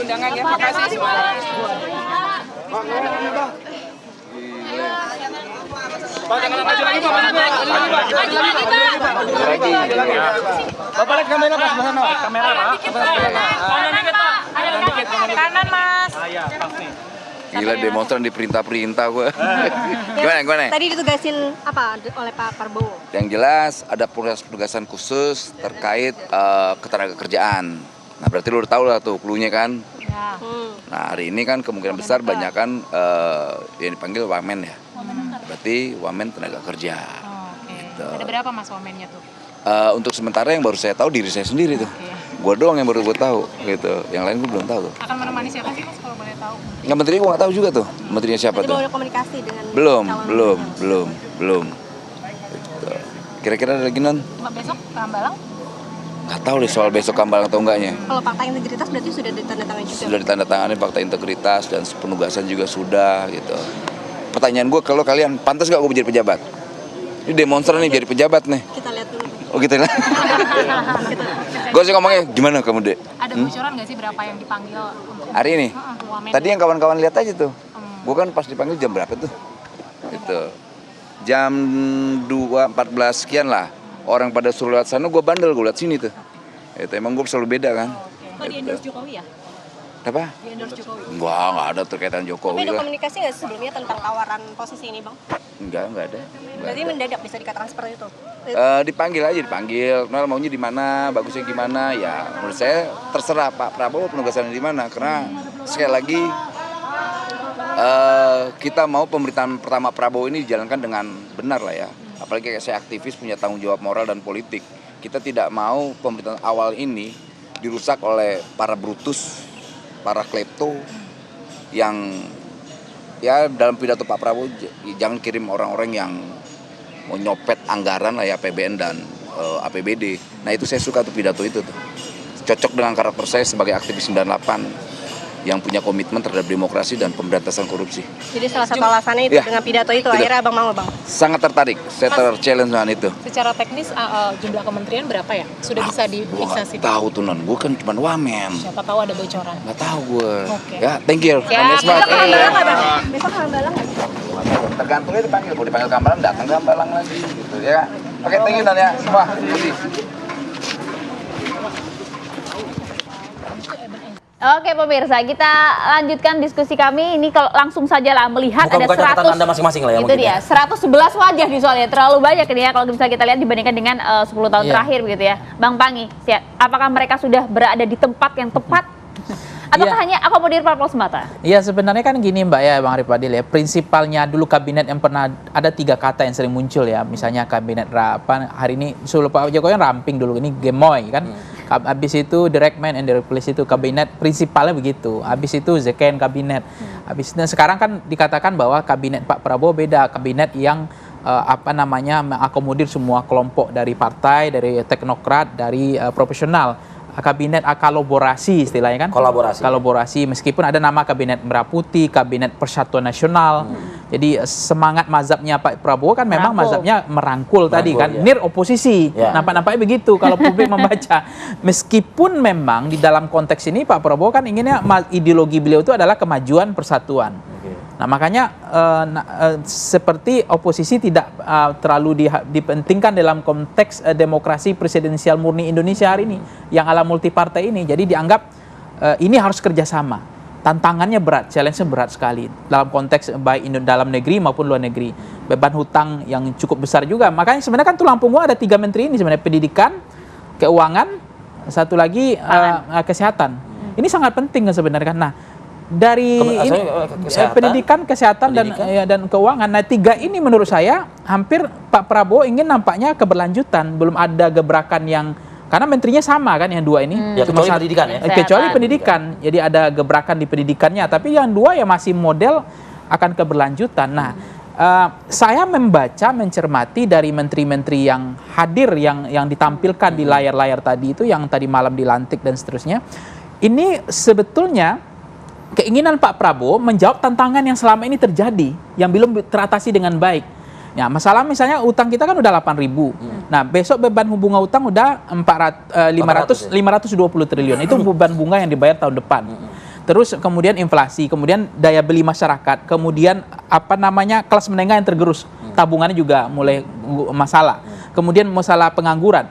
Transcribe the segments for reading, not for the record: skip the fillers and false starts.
undangan ya. Makasih semua. Pak, jangan maju lagi, Pak. Bapak lihat kamera, Mas. Kamera, Pak. Kanan, Mas. Iya, pasti. Gila, demonstran diperintah-perintah gue. Gimana? Tadi ditugasin apa oleh Pak Prabowo? Yang jelas ada penugasan khusus terkait ketenaga kerjaan. Nah, berarti lu udah tahu lah tuh clue-nya kan. Ya. Nah, hari ini kan kemungkinan besar banyak kan yang dipanggil wamen ya. Berarti wamen tenaga kerja. Gitu. Ada berapa Mas wamennya tuh? Untuk sementara yang baru saya tahu diri saya sendiri tuh. Gue doang yang baru gue tahu gitu. Yang lain gue belum tahu tuh. Akan menemani siapa sih Mas kalau boleh tahu? Nggak, menterinya gue nggak tahu juga tuh. Menterinya siapa Jadi tuh? belum ada komunikasi dengan Belum. Gitu. Kira-kira ada lagi non? Mbak besok ke Hambalang? Nggak tahu deh soal besok Hambalang atau enggaknya. Kalau fakta integritas berarti sudah ditandatangani juga. Sudah ditandatangani fakta integritas dan penugasan juga sudah gitu. Pertanyaan gue, kalau kalian pantas gak gue jadi pejabat? Ini demonstran nih jadi pejabat nih. Kita lihat dulu. Oh gitu lah. Gue sih ngomongnya gimana kamu dek? Ada bocoran nggak sih berapa yang dipanggil untuk Hari ini? wamen? Tadi yang kawan-kawan lihat aja tuh. Gue kan pas dipanggil jam berapa tuh? Gitu. Jam 2.14 sekian lah. Orang pada suruh lewat sana, gue bandel, gue liat sini tuh. Itu emang gue selalu beda kan. Oh, di endorse Jokowi ya? Apa? Di endorse Jokowi. Nggak ada terkaitan Tapi Jokowi ada lah. komunikasi nggak sebelumnya tentang tawaran posisi ini, Bang? Nggak ada. Berarti mendadak bisa dikatakan seperti itu. Dipanggil aja, Nah, maunya di mana, bagusnya gimana, ya menurut saya terserah Pak Prabowo penugasannya di mana. Karena sekali lagi kita mau pemerintahan pertama Prabowo ini dijalankan dengan benar lah ya. Apalagi kayak saya aktivis punya tanggung jawab moral dan politik. Kita tidak mau pemerintahan awal ini dirusak oleh para brutus, para klepto yang ya dalam pidato Pak Prabowo jangan kirim orang-orang yang mau nyopet anggaran lah ya APBN dan APBD. Nah itu saya suka tuh pidato itu tuh. Cocok dengan karakter saya sebagai aktivis 98 yang punya komitmen terhadap demokrasi dan pemberantasan korupsi. Jadi salah satu alasannya itu Ya, dengan pidato itu tidak. akhirnya Abang mau, Bang? Sangat tertarik, saya ter-challenge dengan itu. Secara teknis jumlah kementerian berapa ya? Sudah bisa Gue difiksasi? nggak tahu tuh non, gue kan cuma wamen. Siapa tahu ada bocoran. Nggak tahu gue. Oke. Ya, thank you. Siap. Besok ke Hambalang nggak, Bang? Besok ke Hambalang nggak? Tergantungnya dipanggil, kalau dipanggil ke Hambalang datang ke Hambalang lagi gitu ya. Oke, thank you non ya semua. Oke pemirsa, kita lanjutkan diskusi kami. Ini kalau langsung saja lah melihat Buka-buka ada catatan Anda masing-masing lah ya itu mungkin dia, ya. 111 wajah nih soalnya, terlalu banyak ini ya kalau bisa kita lihat dibandingkan dengan 10 tahun Iya. terakhir begitu ya. Bang Pangi, apakah mereka sudah berada di tempat yang tepat? Ataukah hanya akomodir parpol semata? Iya sebenarnya kan gini Mbak ya Bang Ripadil ya, prinsipalnya dulu kabinet yang pernah ada 3 kata yang sering muncul ya, misalnya kabinet hari ini sebelum Pak Jokowi kan ramping dulu, ini gemoy kan, habis itu direct man and the replace itu kabinet prinsipalnya begitu, habis itu second kabinet, habis itu sekarang kan dikatakan bahwa kabinet Pak Prabowo beda, kabinet yang mengakomodir semua kelompok dari partai, dari teknokrat, dari profesional. Kabinet kolaborasi istilahnya kan, kolaborasi meskipun ada nama kabinet Merah Putih, kabinet Persatuan Nasional. Jadi semangat mazhabnya Pak Prabowo kan memang mazhabnya merangkul tadi kan, ya. nir oposisi. Nampak-nampaknya begitu kalau publik membaca. Meskipun memang di dalam konteks ini Pak Prabowo kan inginnya ideologi beliau itu adalah kemajuan persatuan. Nah makanya seperti oposisi tidak terlalu dipentingkan dalam konteks demokrasi presidensial murni Indonesia hari ini yang ala multipartai ini. Jadi dianggap ini harus kerjasama. Tantangannya berat, challenge-nya berat sekali dalam konteks baik dalam negeri maupun luar negeri. Beban hutang yang cukup besar juga. Makanya sebenarnya kan tulang punggung ada 3 menteri ini sebenarnya, pendidikan, keuangan, satu lagi kesehatan. Ini sangat penting sebenarnya. Nah dari pendidikan, kesehatan dan keuangan. Nah 3 ini menurut saya hampir Pak Prabowo ingin nampaknya keberlanjutan, belum ada gebrakan yang karena menterinya sama kan yang 2 ini. Ya, kecuali pendidikan ya. Kecuali pendidikan. Jadi ada gebrakan di pendidikannya, tapi yang 2 ya masih model akan keberlanjutan. Nah, saya mencermati dari menteri-menteri yang hadir yang ditampilkan di layar-layar tadi itu yang tadi malam dilantik dan seterusnya. Ini sebetulnya keinginan Pak Prabowo menjawab tantangan yang selama ini terjadi, yang belum teratasi dengan baik. Ya, masalah misalnya utang kita kan udah 8.000. Nah, besok beban bunga utang udah 520 triliun. Itu beban bunga yang dibayar tahun depan. terus kemudian inflasi, kemudian daya beli masyarakat, kemudian kelas menengah yang tergerus, tabungannya juga mulai masalah. Kemudian masalah pengangguran,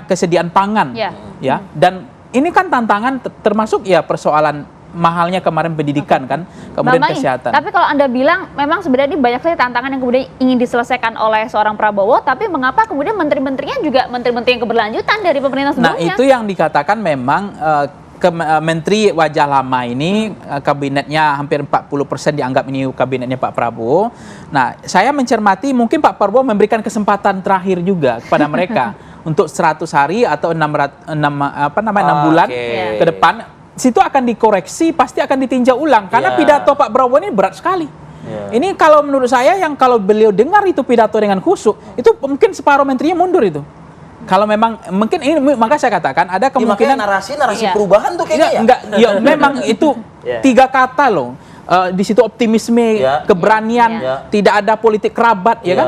kesediaan pangan, ya. Dan ini kan tantangan termasuk ya persoalan mahalnya kemarin pendidikan kan, kemudian Bang Naim, kesehatan. tapi kalau Anda bilang memang sebenarnya banyak sekali tantangan yang kemudian ingin diselesaikan oleh seorang Prabowo, tapi mengapa kemudian menteri-menterinya juga menteri-menteri yang keberlanjutan dari pemerintah sebelumnya? Nah, itu yang dikatakan memang menteri wajah lama ini kabinetnya hampir 40% dianggap ini kabinetnya Pak Prabowo. Nah, saya mencermati mungkin Pak Prabowo memberikan kesempatan terakhir juga kepada mereka untuk 100 hari atau 6 bulan ke depan. Situ akan dikoreksi, pasti akan ditinjau ulang karena pidato Pak Prabowo ini berat sekali. Ini kalau menurut saya kalau beliau dengar itu pidato dengan khusyuk, itu mungkin separuh menterinya mundur itu. Kalau memang mungkin ini, maka saya katakan ada kemungkinan narasi perubahan tuh kayaknya memang itu 3 kata loh. Di situ optimisme, keberanian, tidak ada politik kerabat, ya kan?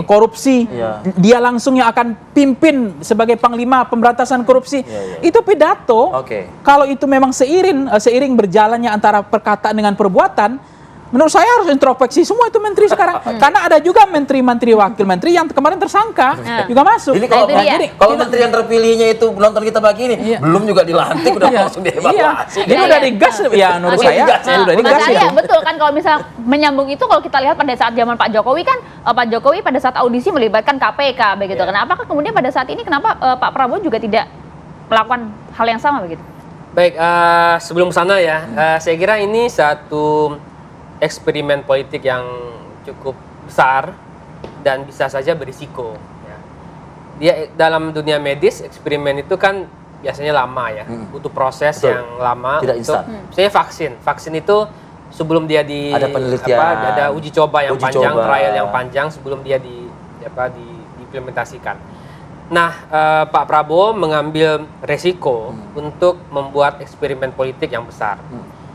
Korupsi. Dia langsung yang akan pimpin sebagai panglima pemberantasan korupsi. Itu pidato. Kalau itu memang seiring berjalannya antara perkataan dengan perbuatan, menurut saya harus introspeksi semua itu menteri sekarang. Karena ada juga menteri-menteri, wakil menteri yang kemarin tersangka juga masuk. Jadi kalau menteri yang terpilihnya itu penonton kita pagi ini belum juga dilantik udah langsung dievaluasi. Jadi udah digas ya menurut saya. Udah digas ya. Betul kan, kalau misalnya menyambung itu, kalau kita lihat pada saat zaman Pak Jokowi kan, Pak Jokowi pada saat audisi melibatkan KPK begitu. Kenapa kemudian pada saat ini Pak Prabowo juga tidak melakukan hal yang sama begitu? Baik, sebelum sana ya, saya kira ini satu eksperimen politik yang cukup besar dan bisa saja berisiko. Ya. Dia dalam dunia medis, eksperimen itu kan biasanya lama ya, butuh proses yang lama. Tidak instan. Misalnya vaksin itu sebelum dia ada penelitian, ada uji coba yang panjang, trial yang panjang sebelum dia diimplementasikan. Nah, Pak Prabowo mengambil resiko untuk membuat eksperimen politik yang besar.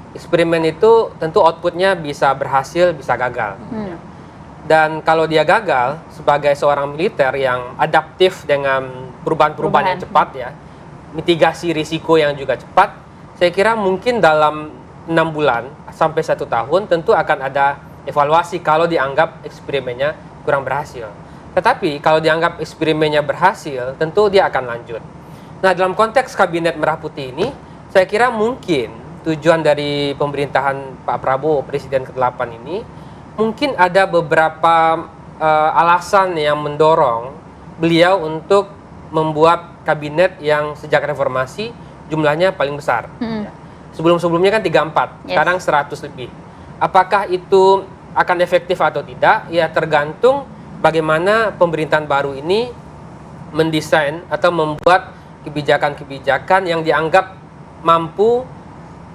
Eksperimen itu tentu outputnya bisa berhasil, bisa gagal. Dan kalau dia gagal, sebagai seorang militer yang adaptif dengan perubahan-perubahan yang cepat ya, mitigasi risiko yang juga cepat, saya kira mungkin dalam 6 bulan sampai 1 tahun tentu akan ada evaluasi kalau dianggap eksperimennya kurang berhasil. Tetapi kalau dianggap eksperimennya berhasil, tentu dia akan lanjut. Nah, dalam konteks Kabinet Merah Putih ini, saya kira mungkin tujuan dari pemerintahan Pak Prabowo, Presiden ke-8 ini, mungkin ada beberapa alasan yang mendorong beliau untuk membuat kabinet yang sejak reformasi jumlahnya paling besar. Ya. Sebelum-sebelumnya kan 34, sekarang 100 lebih. Apakah itu akan efektif atau tidak? Ya tergantung bagaimana pemerintahan baru ini mendesain atau membuat kebijakan-kebijakan yang dianggap mampu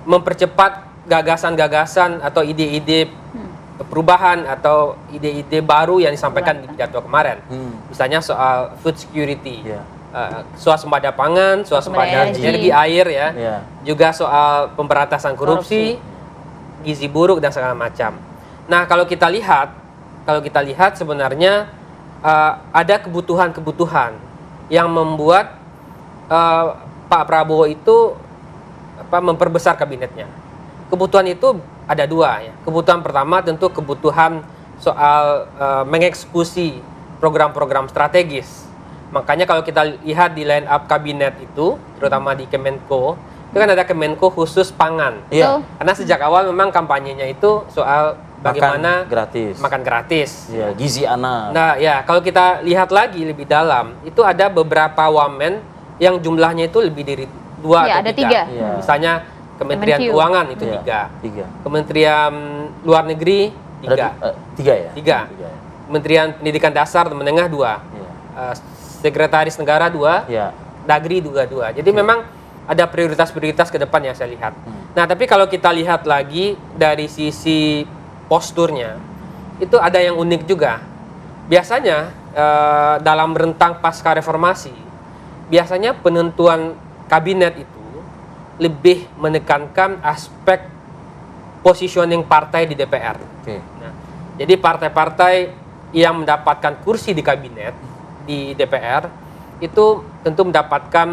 mempercepat gagasan-gagasan atau ide-ide perubahan atau ide-ide baru yang disampaikan di pidato kemarin. Misalnya soal food security, swasembada pangan, swasembada energi air ya, juga soal pemberantasan korupsi, gizi buruk dan segala macam. Nah, kalau kita lihat sebenarnya ada kebutuhan-kebutuhan yang membuat Pak Prabowo itu memperbesar kabinetnya. Kebutuhan itu ada 2 ya. Kebutuhan pertama tentu kebutuhan soal mengeksekusi program-program strategis. Makanya kalau kita lihat di line up kabinet itu, terutama di Kemenko, itu kan ada Kemenko khusus pangan. Iya. Karena sejak awal memang kampanyenya itu soal bagaimana makan gratis. Ya, gizi anak. Nah, ya kalau kita lihat lagi lebih dalam, itu ada beberapa wamen yang jumlahnya itu lebih dari 2 atau 3. Ya. Misalnya Kementerian Keuangan itu 3. Kementerian Luar Negeri 3. 3 ya? 3. Kementerian Pendidikan Dasar dan Menengah 2. Sekretaris Negara 2. Dagri juga 2. Jadi memang ada prioritas-prioritas ke depan yang saya lihat. Nah, tapi kalau kita lihat lagi dari sisi posturnya, itu ada yang unik juga. Biasanya dalam rentang pasca reformasi, biasanya penentuan kabinet itu lebih menekankan aspek positioning partai di DPR. Nah, jadi partai-partai yang mendapatkan kursi di kabinet di DPR itu tentu mendapatkan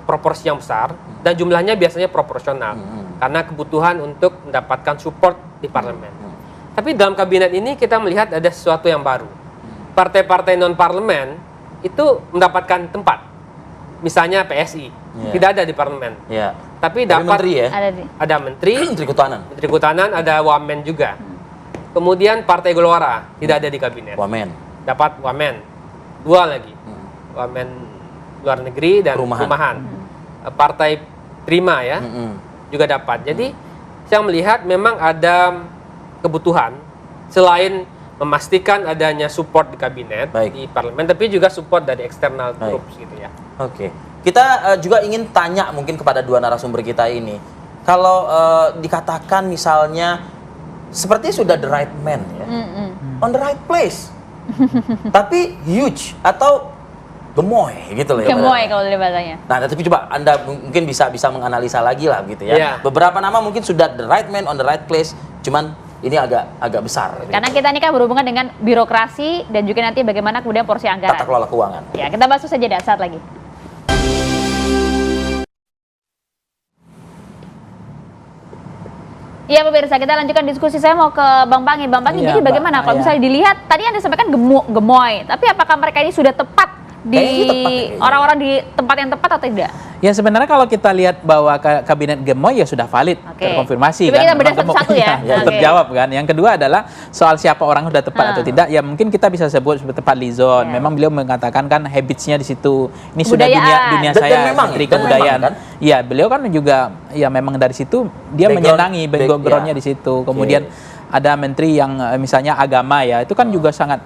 proporsi yang besar dan jumlahnya biasanya proporsional karena kebutuhan untuk mendapatkan support di parlemen. Tapi dalam kabinet ini kita melihat ada sesuatu yang baru. Partai-partai non-parlemen itu mendapatkan tempat. Misalnya PSI, tidak ada di parlemen. Tapi Dari dapat menteri ya? ada menteri, Menteri Kehutanan. Menteri Kehutanan, ada wamen juga. Kemudian Partai Gelora tidak ada di kabinet. Wamen. Dapat wamen. 2 lagi. Wamen luar negeri dan perumahan. Partai Prima ya juga dapat. Jadi saya melihat memang ada kebutuhan selain memastikan adanya support di kabinet, di parlemen, tapi juga support dari external groups gitu ya. Oke. Kita juga ingin tanya mungkin kepada dua narasumber kita ini. Kalau dikatakan misalnya sepertinya sudah the right man ya. On the right place. Tapi huge atau gemoy gitu loh ya. Gemoy kalau dari bahasanya. Nah, tapi coba Anda mungkin bisa menganalisa lagi lah gitu ya. Yeah. Beberapa nama mungkin sudah the right man on the right place, cuman ini agak besar. Karena kita ini kan berhubungan dengan birokrasi dan juga nanti bagaimana kemudian porsi anggaran. Tata kelola keuangan. Ya, kita bahas saja saat lagi. Iya pemirsa, kita lanjutkan diskusi. Saya mau ke Bang Pangi. Bang Pangi, jadi bagaimana kalau misalnya dilihat, tadi Anda sampaikan gemoy, tapi apakah mereka ini sudah tepat di orang-orang di tempat yang tepat atau tidak? Ya sebenarnya kalau kita lihat bahwa kabinet gemoy ya sudah valid, terkonfirmasi Coba kan. kita bedah satu-satu ya. Terjawab kan. Yang kedua adalah soal siapa orang sudah tepat atau tidak. Ya mungkin kita bisa sebut seperti Pak Lizon. Memang beliau mengatakan kan habitsnya di situ. Ini sudah dunia saya, menteri kebudayaan. Iya, beliau kan juga ya memang dari situ dia menyenangi background-nya di situ. Kemudian ada menteri yang misalnya agama ya, itu kan juga sangat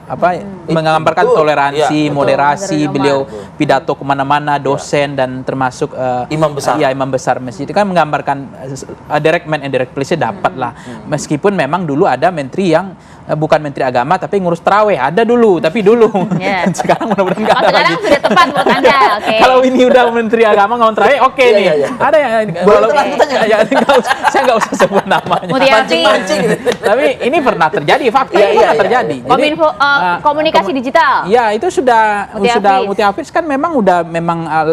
menggambarkan toleransi, moderasi. Beliau pidato kemana-mana, dosen dan termasuk imam besar. Ya, imam besar masjid. Itu kan menggambarkan direct man and direct place-nya dapat lah. Meskipun memang dulu ada menteri yang bukan menteri agama tapi ngurus taraweh, ada dulu, tapi dulu. Sekarang mudah-mudahan nggak ada lagi. Sudah tepat buat Anda. Kalau ini udah menteri agama ngomong taraweh, oke nih. Ada yang kalau saya nggak usah sebut namanya. Mancing-mancing. Tapi ini pernah terjadi, fakta pernah terjadi. Kominfo komunikasi digital. Ya, itu sudah Muti Hafiz kan memang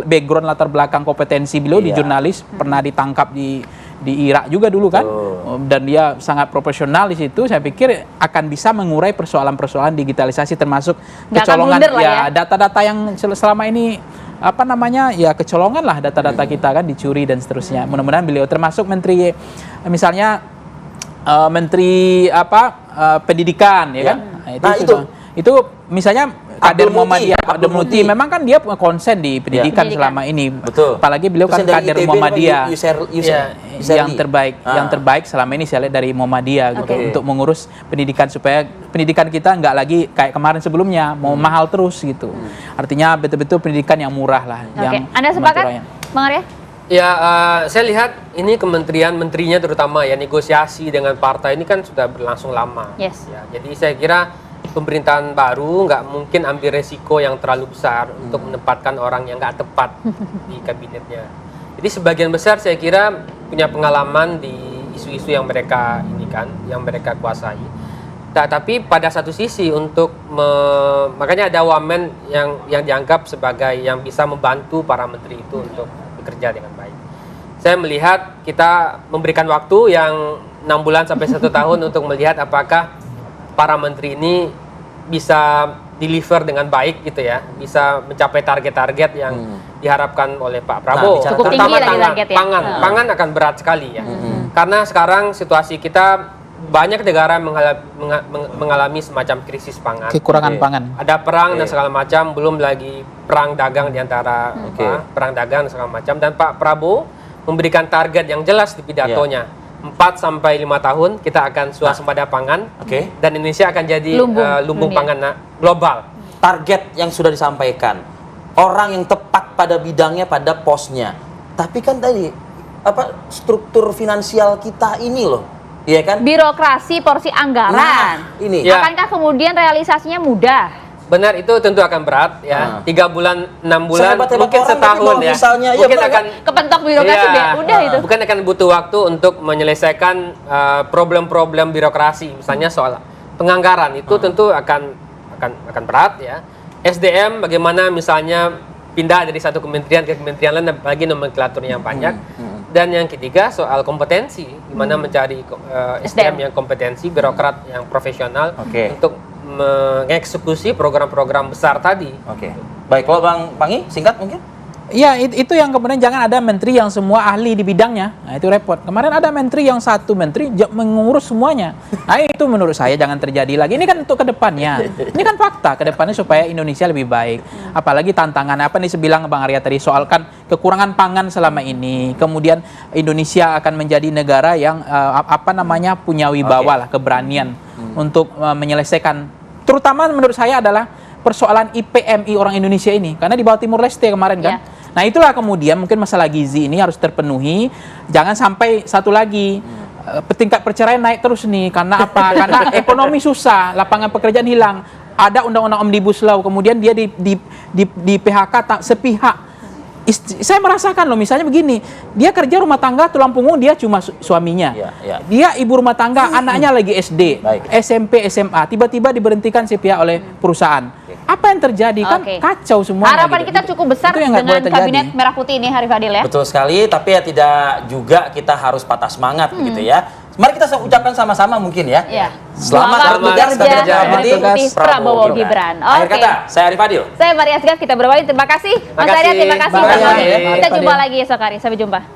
background latar belakang kompetensi beliau di jurnalis, pernah ditangkap di Irak juga dulu kan, dan dia sangat profesional di situ. Saya pikir akan bisa mengurai persoalan-persoalan digitalisasi termasuk kecolongan data-data yang selama ini kecolongan lah data-data kita kan dicuri dan seterusnya. Mudah-mudahan beliau termasuk menteri misalnya menteri pendidikan ya kan. Nah, itu misalnya kader Muhammadiyah, Abdul Muti, memang kan dia konsen di pendidikan selama ini. Betul. Apalagi beliau kan kader Muhammadiyah yang terbaik selama ini saya lihat dari Muhammadiyah gitu, untuk mengurus pendidikan supaya pendidikan kita nggak lagi kayak kemarin sebelumnya mau mahal terus gitu. Artinya betul-betul pendidikan yang murah lah. Yang Anda sepakat, Bang Arya? Ya, saya lihat ini menterinya terutama ya negosiasi dengan partai ini kan sudah berlangsung lama. Ya, jadi saya kira pemerintahan baru nggak mungkin ambil resiko yang terlalu besar untuk menempatkan orang yang nggak tepat di kabinetnya. Jadi sebagian besar saya kira punya pengalaman di isu-isu yang mereka yang mereka kuasai. Tapi pada satu sisi makanya ada wamen yang dianggap sebagai yang bisa membantu para menteri itu untuk bekerja dengan baik. Saya melihat kita memberikan waktu yang 6 bulan sampai 1 tahun untuk melihat apakah para menteri ini bisa deliver dengan baik gitu ya, bisa mencapai target-target yang diharapkan oleh Pak Prabowo. Cukup tinggi lagi target ya. Pangan akan berat sekali ya. Karena sekarang situasi kita banyak negara mengalami semacam krisis pangan. Kekurangan pangan. Ada perang dan segala macam, belum lagi perang dagang di antara perang dagang dan segala macam, dan Pak Prabowo memberikan target yang jelas di pidatonya. 4-5 tahun kita akan swasembada pangan, dan Indonesia akan jadi lumbung pangan global. Target yang sudah disampaikan, orang yang tepat pada bidangnya, pada posnya. Tapi kan tadi struktur finansial kita ini loh, iya kan? Birokrasi, porsi anggaran. Ini. Akankah kemudian realisasinya mudah? Benar, itu tentu akan berat ya. 3 bulan, 6 bulan, mungkin setahun ya. Misalnya, mungkin akan kepentok birokrasi udah itu. Bukan akan butuh waktu untuk menyelesaikan problem-problem birokrasi, misalnya soal penganggaran itu tentu akan berat ya. SDM bagaimana misalnya pindah dari satu kementerian ke kementerian lain, apalagi nomenklaturnya yang banyak. Dan yang ketiga soal kompetensi, gimana mencari SDM yang kompetensi, birokrat yang profesional Oke. untuk mengeksekusi program-program besar tadi. Oke. Baik, kalau Bang Pangi singkat mungkin. Iya, itu yang kemudian jangan ada menteri yang semua ahli di bidangnya. Nah, itu repot. Kemarin ada menteri yang satu menteri mengurus semuanya. Nah, itu menurut saya jangan terjadi lagi. Ini kan untuk kedepannya. Ini kan fakta kedepannya supaya Indonesia lebih baik. Apalagi tantangan apa nih sebilang Bang Arya tadi soal kan kekurangan pangan selama ini. Kemudian Indonesia akan menjadi negara yang punya wibawa lah, keberanian untuk menyelesaikan. Terutama menurut saya adalah persoalan IPMI orang Indonesia ini, karena di bawah Timur Leste kemarin kan. Nah itulah kemudian mungkin masalah gizi ini harus terpenuhi. Jangan sampai satu lagi tingkat perceraian naik terus nih. Karena apa? Karena ekonomi susah, lapangan pekerjaan hilang. Ada undang-undang Omnibus Law, kemudian dia di PHK sepihak. Saya merasakan loh, misalnya begini, dia kerja rumah tangga, tulang punggung dia cuma suaminya. Dia ibu rumah tangga, anaknya lagi SD, SMP, SMA, tiba-tiba diberhentikan sepihak oleh perusahaan. Apa yang terjadi? Kan kacau semuanya. Harapan gitu. kita cukup besar dengan kabinet Merah Putih ini, Harif Fadil ya. Betul sekali, tapi ya tidak juga kita harus patah semangat begitu ya. Mari kita ucapkan sama-sama mungkin ya. Selamat bertugas bekerja kembali Prabowo Gibran. Akhir kata, saya Arif Fadil. Saya Maria Asgaf, kita berbagi. Terima kasih Mas Arya, terima kasih Bang Arya. Kita jumpa lagi esok hari. Sampai jumpa.